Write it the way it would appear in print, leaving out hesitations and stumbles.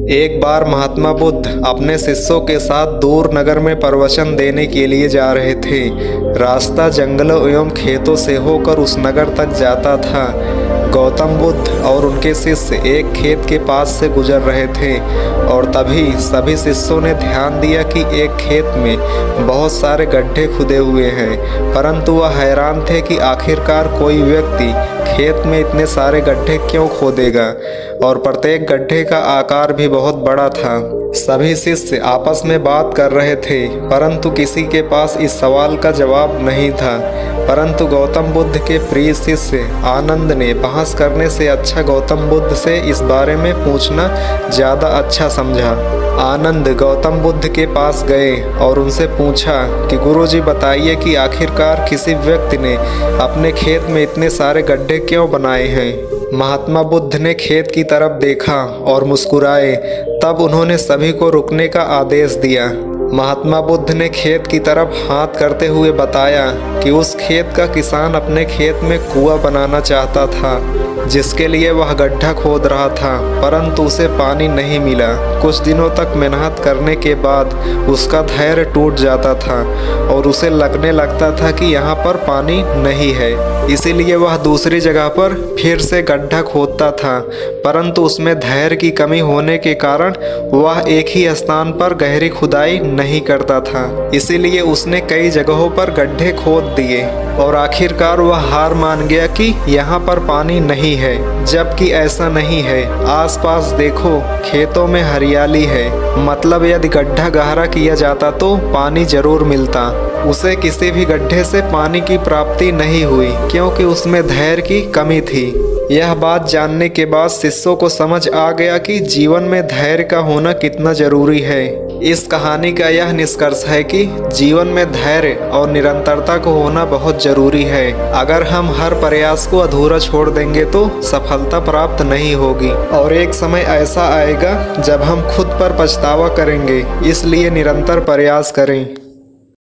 एक बार महात्मा बुद्ध अपने शिष्यों के साथ दूर नगर में प्रवचन देने के लिए जा रहे थे। रास्ता जंगलों एवं खेतों से होकर उस नगर तक जाता था। गौतम बुद्ध और उनके शिष्य एक खेत के पास से गुजर रहे थे और तभी सभी शिष्यों ने ध्यान दिया कि एक खेत में बहुत सारे गड्ढे खुदे हुए हैं, परंतु वह हैरान थे कि आखिरकार कोई व्यक्ति खेत में इतने सारे गड्ढे क्यों खोदेगा और प्रत्येक गड्ढे का आकार भी बहुत बड़ा था। सभी शिष्य आपस में बात कर रहे थे, परंतु किसी के पास इस सवाल का जवाब नहीं था। परंतु गौतम बुद्ध के प्रिय शिष्य आनंद ने बहस करने से अच्छा गौतम बुद्ध से इस बारे में पूछना ज़्यादा अच्छा समझा। आनंद गौतम बुद्ध के पास गए और उनसे पूछा कि गुरुजी बताइए कि आखिरकार किसी व्यक्ति ने अपने खेत में इतने सारे गड्ढे क्यों बनाए हैं। महात्मा बुद्ध ने खेत की तरफ देखा और मुस्कुराए। तब उन्होंने सभी को रुकने का आदेश दिया। महात्मा बुद्ध ने खेत की तरफ हाथ करते हुए बताया कि उस खेत का किसान अपने खेत में कुआं बनाना चाहता था, जिसके लिए वह गड्ढा खोद रहा था, परंतु उसे पानी नहीं मिला। कुछ दिनों तक मेहनत करने के बाद उसका धैर्य टूट जाता था और उसे लगने लगता था कि यहाँ पर पानी नहीं है। इसीलिए वह दूसरी जगह पर फिर से गड्ढा खोदता था, परंतु उसमें धैर्य की कमी होने के कारण वह एक ही स्थान पर गहरी खुदाई नहीं करता था। इसीलिए उसने कई जगहों पर गड्ढे खोद दिए और आखिरकार वह हार मान गया कि यहाँ पर पानी नहीं है, जबकि ऐसा नहीं है। आसपास देखो, खेतों में हरियाली है, मतलब यदि गड्ढा गहरा किया जाता तो पानी जरूर मिलता। उसे किसी भी गड्ढे से पानी की प्राप्ति नहीं हुई क्योंकि उसमें धैर्य की कमी थी। यह बात जानने के बाद शिष्यों को समझ आ गया कि जीवन में धैर्य का होना कितना जरूरी है। इस कहानी का यह निष्कर्ष है कि जीवन में धैर्य और निरंतरता को होना बहुत जरूरी है। अगर हम हर प्रयास को अधूरा छोड़ देंगे तो सफलता प्राप्त नहीं होगी और एक समय ऐसा आएगा जब हम खुद पर पछतावा करेंगे। इसलिए निरंतर प्रयास करें।